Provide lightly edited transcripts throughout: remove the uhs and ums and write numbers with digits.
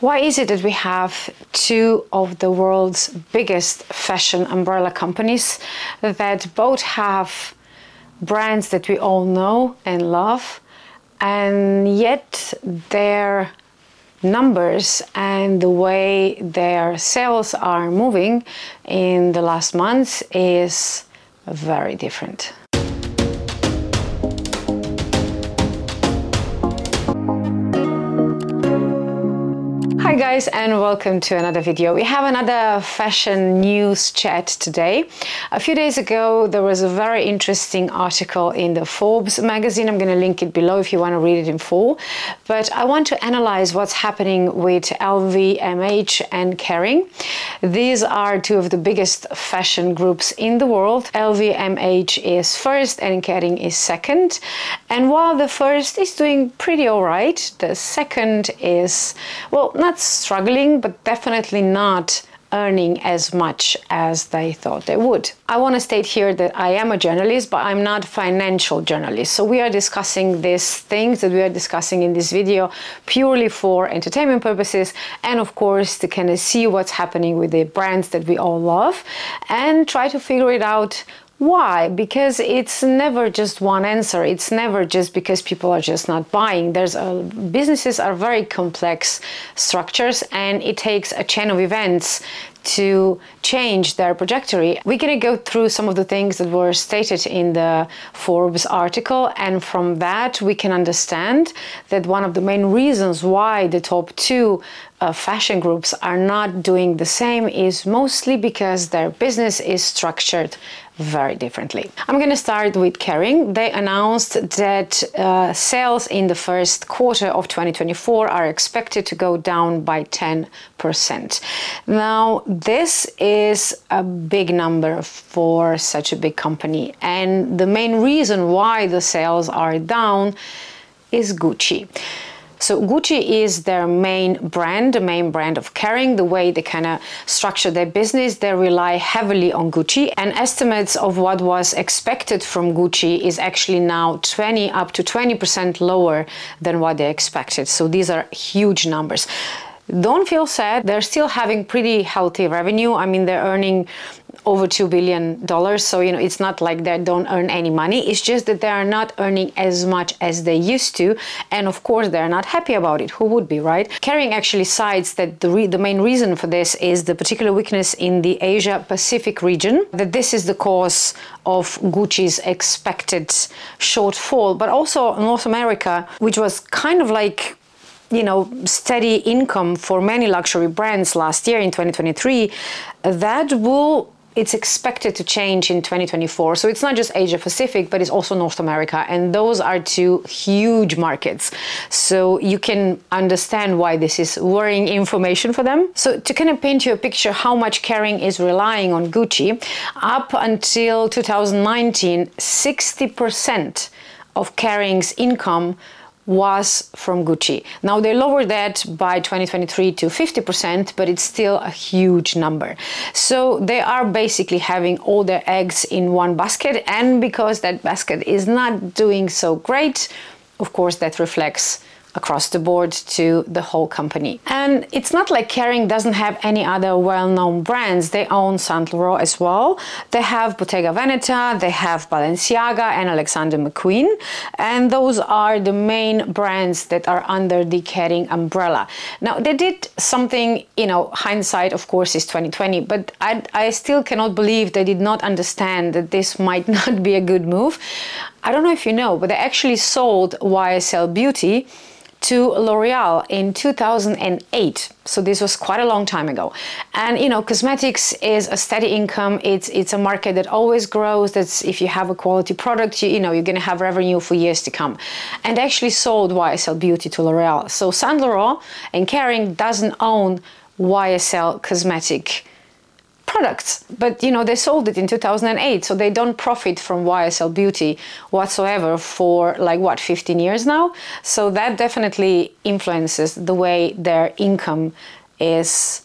Why is it that we have two of the world's biggest fashion umbrella companies that both have brands that we all know and love, and yet their numbers and the way their sales are moving in the last months is very different? Hi guys, and welcome to another video. We have another fashion news chat today. A few days ago there was a very interesting article in the Forbes magazine. I'm going to link it below if you want to read it in full. But I want to analyze what's happening with LVMH and Kering. These are two of the biggest fashion groups in the world. LVMH is first and Kering is second. And while the first is doing pretty alright, the second is, well, not struggling, but definitely not earning as much as they thought they would. I want to state here that I am a journalist, but I'm not a financial journalist. So we are discussing these things that we are discussing in this video purely for entertainment purposes, and of course to kind of see what's happening with the brands that we all love and try to figure it out. Why? Because it's never just one answer. It's never just because people are just not buying. Businesses are very complex structures, and it takes a chain of events to change their trajectory. We're going to go through some of the things that were stated in the Forbes article, and from that we can understand that one of the main reasons why the top two fashion groups are not doing the same is mostly because their business is structured very differently. I'm going to start with Kering. They announced that sales in the first quarter of 2024 are expected to go down by 10%. Now, this is a big number for such a big company, and the main reason why the sales are down is Gucci. So Gucci is their main brand, the main brand of Kering. The way they kind of structure their business, they rely heavily on Gucci, and estimates of what was expected from Gucci is actually now up to 20% lower than what they expected. So these are huge numbers. Don't feel sad. They're still having pretty healthy revenue. I mean, they're earning over $2 billion. So, it's not like they don't earn any money. It's just that they are not earning as much as they used to. And of course, they're not happy about it. Who would be, right? Kering actually cites that the main reason for this is the particular weakness in the Asia Pacific region, that this is the cause of Gucci's expected shortfall, but also North America, which was kind of like steady income for many luxury brands last year in 2023, it's expected to change in 2024. So it's not just Asia Pacific, but it's also North America. And those are two huge markets. So you can understand why this is worrying information for them. So to kind of paint you a picture how much Kering is relying on Gucci, up until 2019, 60% of Kering's income was from Gucci. Now they lowered that by 2023 to 50%, but it's still a huge number. So they are basically having all their eggs in one basket, and because that basket is not doing so great, of course that reflects across the board to the whole company. And it's not like Kering doesn't have any other well-known brands. They own Saint Laurent as well. They have Bottega Veneta, they have Balenciaga and Alexander McQueen. And those are the main brands that are under the Kering umbrella. Now, they did something, hindsight, of course, is 2020, but I still cannot believe they did not understand that this might not be a good move. I don't know if you know, but they actually sold YSL Beauty to L'Oreal in 2008. So this was quite a long time ago. And cosmetics is a steady income. It's a market that always grows. That's if you have a quality product, you're going to have revenue for years to come. And they actually sold YSL Beauty to L'Oreal. So Saint Laurent and Kering doesn't own YSL cosmetic products, but they sold it in 2008, so they don't profit from YSL Beauty whatsoever for 15 years now. So that definitely influences the way their income is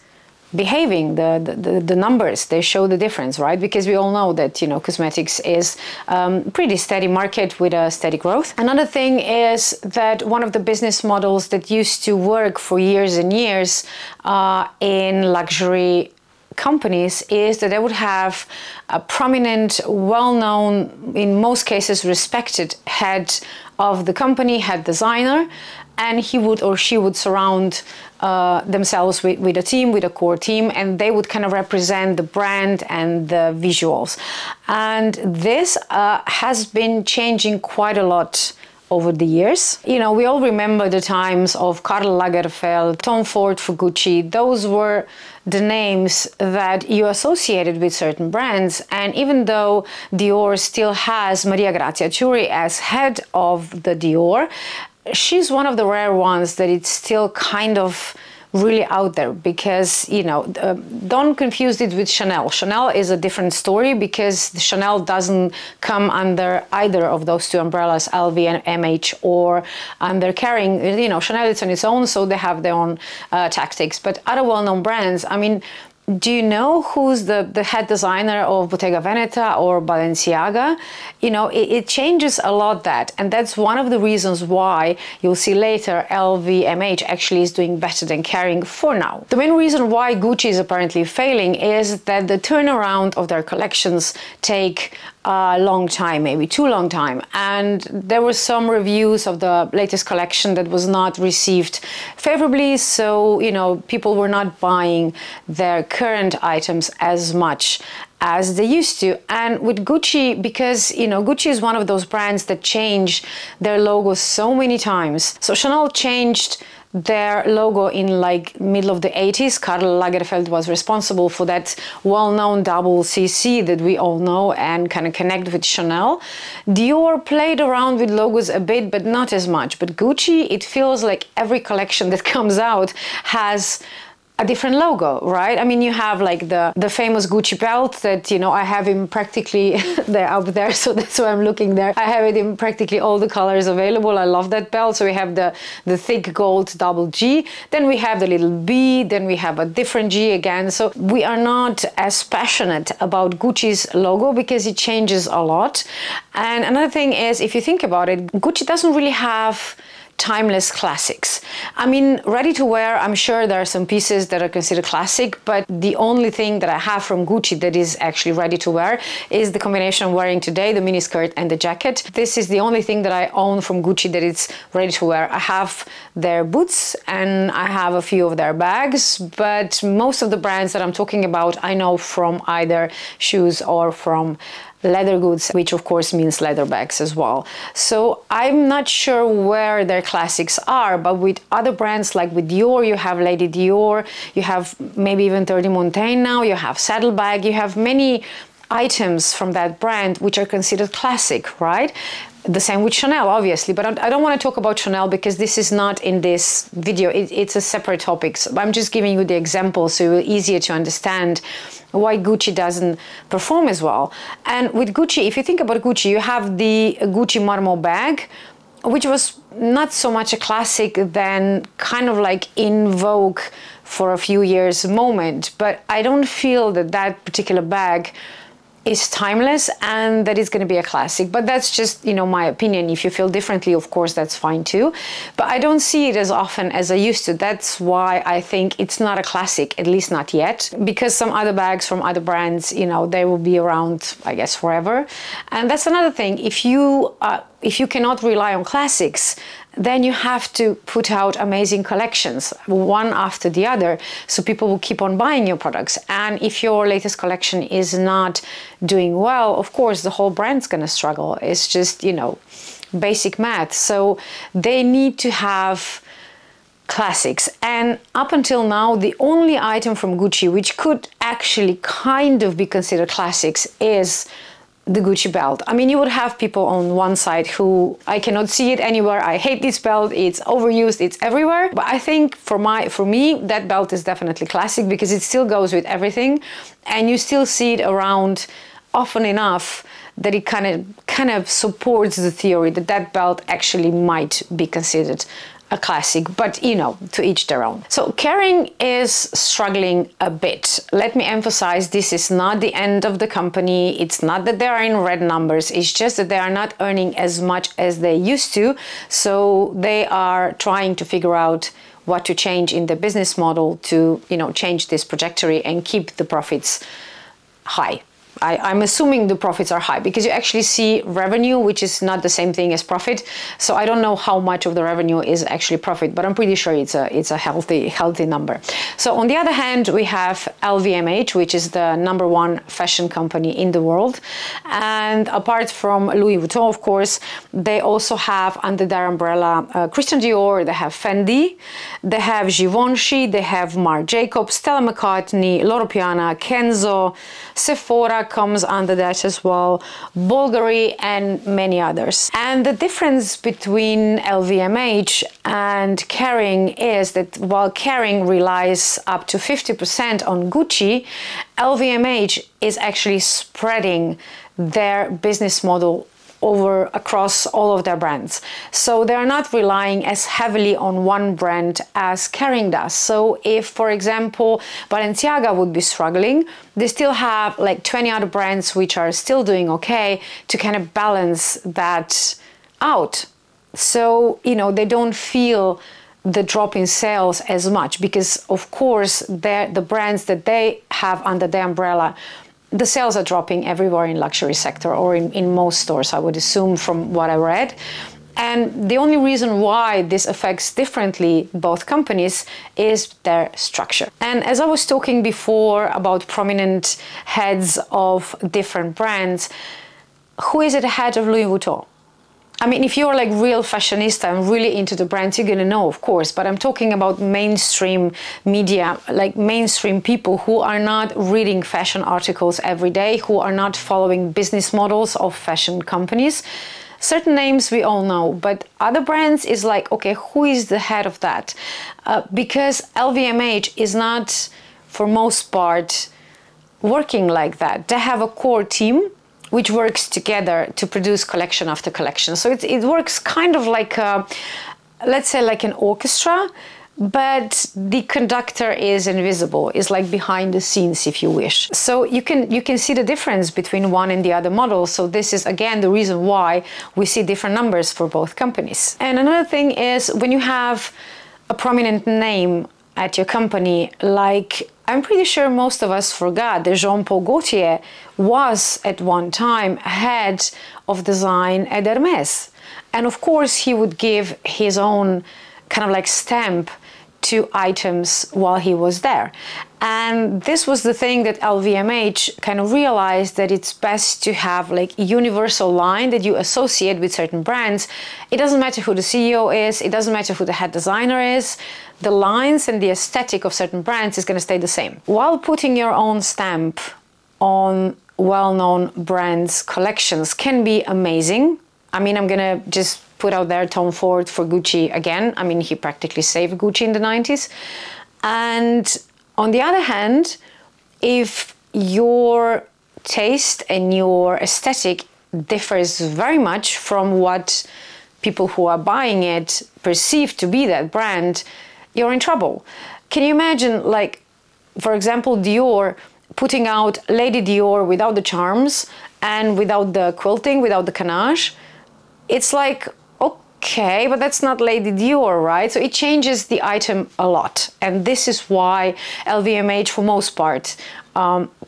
behaving, the numbers, they show the difference, right? Because we all know that, you know, cosmetics is pretty steady market with a steady growth. Another thing is that one of the business models that used to work for years and years in luxury companies is that they would have a prominent, well-known, in most cases respected head of the company, head designer, and he would or she would surround themselves with a team, with a core team, and they would kind of represent the brand and the visuals. And this has been changing quite a lot over the years. You know, we all remember the times of Karl Lagerfeld, Tom Ford for Gucci. Those were the names that you associated with certain brands. And even though Dior still has Maria Grazia Chiuri as head of the Dior, she's one of the rare ones that it's still kind of really out there, because, you know, don't confuse it with Chanel. Chanel is a different story because Chanel doesn't come under either of those two umbrellas, LVMH or under Kering. You know, Chanel is on its own, so they have their own tactics. But other well-known brands, I mean, do you know who's the head designer of Bottega Veneta or Balenciaga? You know, it changes a lot that, and that's one of the reasons why you'll see later LVMH actually is doing better than Kering for now. The main reason why Gucci is apparently failing is that the turnaround of their collections take a long time, maybe too long time. And there were some reviews of the latest collection that was not received favorably. So, you know, people were not buying their current items as much as they used to. And with Gucci, because, you know, Gucci is one of those brands that change their logo so many times. So Chanel changed their logo in like middle of the 80s. Karl Lagerfeld was responsible for that well-known double CC that we all know and kind of connect with Chanel. Dior played around with logos a bit, but not as much. But Gucci, it feels like every collection that comes out has a different logo, right? I mean, you have like the famous Gucci belt that, you know, I have in practically, they're up there, so that's why I'm looking there. I have it in practically all the colors available. I love that belt. So we have the thick gold double G, then we have the little B, then we have a different G again. So we are not as passionate about Gucci's logo because it changes a lot. And another thing is, if you think about it, Gucci doesn't really have timeless classics. I mean, ready to wear, I'm sure there are some pieces that are considered classic, but the only thing that I have from Gucci that is actually ready to wear is the combination I'm wearing today, the mini skirt and the jacket. This is the only thing that I own from Gucci that is ready to wear. I have their boots and I have a few of their bags, but most of the brands that I'm talking about, I know from either shoes or from leather goods, which of course means leather bags as well. So I'm not sure where their classics are, but with other brands like with Dior, you have Lady Dior, you have maybe even 30 Montaigne now, you have Saddlebag, you have many items from that brand which are considered classic, right? The same with Chanel, obviously, but I don't want to talk about Chanel because this is not in this video. It's a separate topic. So I'm just giving you the example so it's easier to understand why Gucci doesn't perform as well. And with Gucci, if you think about Gucci, you have the Gucci Marmot bag, which was not so much a classic, then kind of like in vogue for a few years moment. But I don't feel that that particular bag is timeless and that it's going to be a classic. But that's just, you know, my opinion. If you feel differently, of course, that's fine too. But I don't see it as often as I used to. That's why I think it's not a classic, at least not yet, because some other bags from other brands, you know, they will be around, I guess, forever. And that's another thing. If you cannot rely on classics, then you have to put out amazing collections, one after the other, so people will keep on buying your products. And if your latest collection is not doing well, of course, the whole brand's gonna struggle. It's just, you know, basic math. So they need to have classics. And up until now, the only item from Gucci which could actually kind of be considered classics is the Gucci belt. I mean, you would have people on one side who, I cannot see it anywhere, I hate this belt, it's overused, it's everywhere. But I think for me, that belt is definitely classic because it still goes with everything and you still see it around often enough that it kind of supports the theory that that belt actually might be considered a classic, but you know, to each their own. So Kering is struggling a bit. Let me emphasize, this is not the end of the company. It's not that they are in red numbers. It's just that they are not earning as much as they used to. So they are trying to figure out what to change in the business model to, you know, change this trajectory and keep the profits high. I'm assuming the profits are high because you actually see revenue, which is not the same thing as profit. So I don't know how much of the revenue is actually profit, but I'm pretty sure it's a healthy number. So on the other hand, we have LVMH, which is the #1 fashion company in the world. And apart from Louis Vuitton, of course, they also have under their umbrella Christian Dior, they have Fendi, they have Givenchy, they have Marc Jacobs, Stella McCartney, Loro Piana, Kenzo, Sephora comes under that as well, Bulgari, and many others. And the difference between LVMH and Kering is that while Kering relies up to 50% on Gucci, LVMH is actually spreading their business model across all of their brands. So they're not relying as heavily on one brand as Kering does. So if, for example, Balenciaga would be struggling, they still have like 20 other brands which are still doing okay to kind of balance that out. So, you know, they don't feel the drop in sales as much because, of course, the brands that they have under their umbrella, the sales are dropping everywhere in luxury sector or in most stores, I would assume, from what I read. And the only reason why this affects differently both companies is their structure. And as I was talking before about prominent heads of different brands, who is at the head of Louis Vuitton? I mean, if you're like real fashionista and really into the brands, you're gonna know, of course, but I'm talking about mainstream media, like mainstream people who are not reading fashion articles every day, who are not following business models of fashion companies. Certain names we all know, but other brands is like, okay, who is the head of that? Because LVMH is not, for most part, working like that. They have a core team which works together to produce collection after collection. So it works kind of like let's say like an orchestra, but the conductor is invisible, is like behind the scenes, if you wish. So you can see the difference between one and the other model. So this is again the reason why we see different numbers for both companies. And another thing is when you have a prominent name at your company, like I'm pretty sure most of us forgot that Jean-Paul Gaultier was at one time head of design at Hermès. And of course he would give his own kind of like stamp to items while he was there. And this was the thing that LVMH kind of realized, that it's best to have like a universal line that you associate with certain brands. It doesn't matter who the CEO is, it doesn't matter who the head designer is, the lines and the aesthetic of certain brands is going to stay the same. While putting your own stamp on well-known brands' collections can be amazing. I mean, I'm going to just put out there Tom Ford for Gucci again. I mean, he practically saved Gucci in the 90s. And on the other hand, if your taste and your aesthetic differs very much from what people who are buying it perceive to be that brand, you're in trouble. Can you imagine, like, for example, Dior putting out Lady Dior without the charms and without the quilting, without the canache? It's like, okay, but that's not Lady Dior, right? So it changes the item a lot. And this is why LVMH, for most part,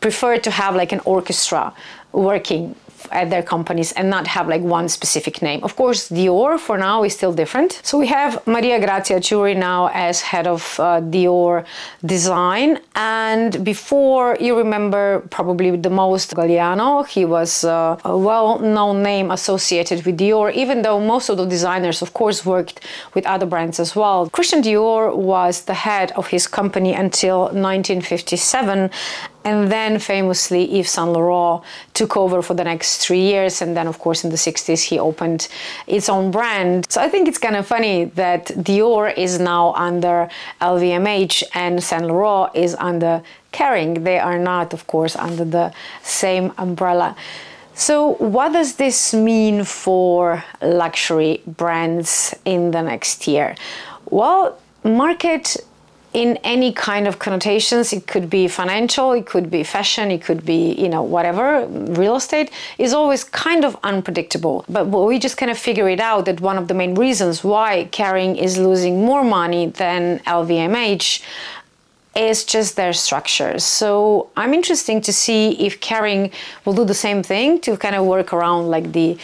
prefer to have like an orchestra working at their companies and not have like one specific name. Of course, Dior for now is still different. So we have Maria Grazia Chiuri now as head of Dior design. And before, you remember probably the most, Galliano. He was a well-known name associated with Dior, even though most of the designers, of course, worked with other brands as well. Christian Dior was the head of his company until 1957. And then famously Yves Saint Laurent took over for the next 3 years. And then of course in the 60s he opened its own brand. So I think it's kind of funny that Dior is now under LVMH and Saint Laurent is under Kering. They are not, of course, under the same umbrella. So what does this mean for luxury brands in the next year? Well, market in any kind of connotations, it could be financial, it could be fashion, it could be, you know, whatever, real estate, is always kind of unpredictable. But we just kind of figure it out that one of the main reasons why Kering is losing more money than LVMH is just their structures. So I'm interested to see if Kering will do the same thing to kind of work around like the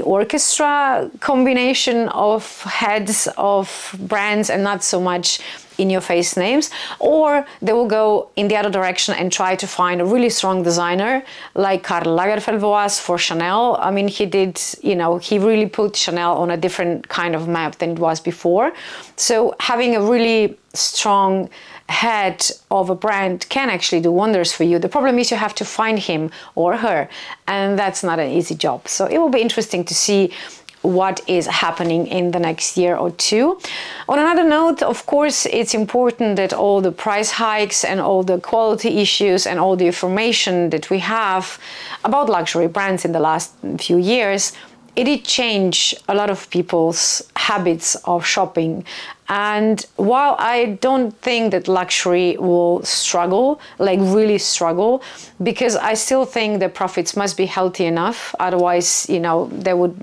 orchestra combination of heads of brands and not so much in-your-face names, or they will go in the other direction and try to find a really strong designer like Karl Lagerfeld was for Chanel. I mean, he did, you know, he really put Chanel on a different kind of map than it was before. So having a really strong head of a brand can actually do wonders for you. The problem is you have to find him or her, and that's not an easy job. So it will be interesting to see what is happening in the next year or two. On another note, of course, it's important that all the price hikes and all the quality issues and all the information that we have about luxury brands in the last few years, it did change a lot of people's habits of shopping. And while I don't think that luxury will struggle, like really struggle, because I still think the profits must be healthy enough. Otherwise, you know, they would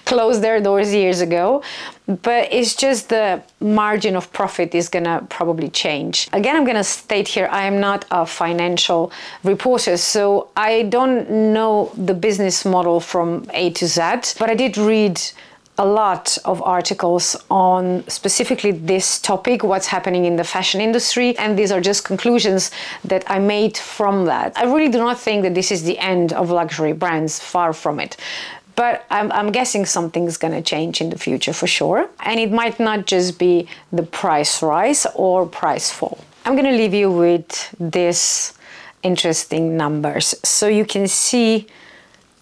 close their doors years ago. But it's just the margin of profit is gonna probably change. Again, I'm gonna state here, I am not a financial reporter, so I don't know the business model from A to Z, but I did read a lot of articles on specifically this topic, what's happening in the fashion industry, and these are just conclusions that I made from that. I really do not think that this is the end of luxury brands, far from it. But I'm guessing something's gonna change in the future for sure. And it might not just be the price rise or price fall. I'm gonna leave you with these interesting numbers. So you can see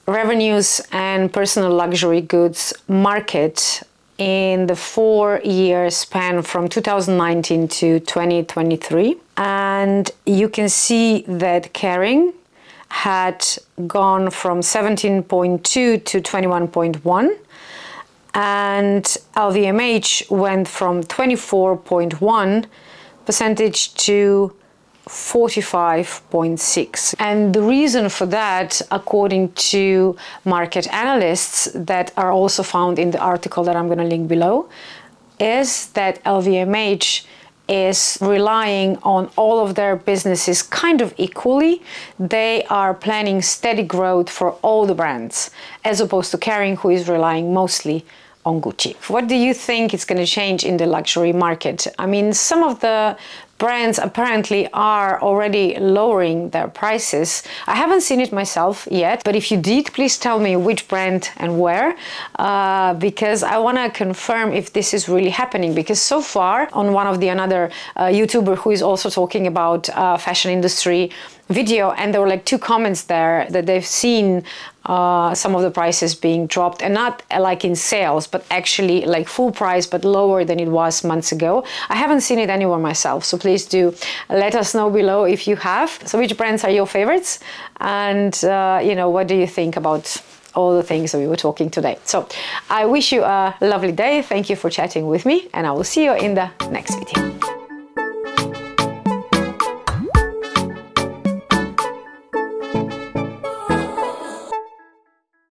revenues and personal luxury goods market in the 4-year span from 2019 to 2023. And you can see that Kering had gone from 17.2 to 21.1, and LVMH went from 24.1% to 45.6. And the reason for that, according to market analysts that are also found in the article that I'm going to link below, is that LVMH is relying on all of their businesses kind of equally. They are planning steady growth for all the brands, as opposed to Kering, who is relying mostly on Gucci. What do you think is going to change in the luxury market? I mean, some of the brands apparently are already lowering their prices. I haven't seen it myself yet, but if you did, please tell me which brand and where, because I want to confirm if this is really happening. Because so far, on one of the another YouTuber who is also talking about fashion industry video, and there were like 2 comments there that they've seen some of the prices being dropped, and not like in sales, but actually like full price, but lower than it was months ago. I haven't seen it anywhere myself, so please do let us know below if you have. So which brands are your favorites, and you know, what do you think about all the things that we were talking today? So I wish you a lovely day. Thank you for chatting with me, and I will see you in the next video.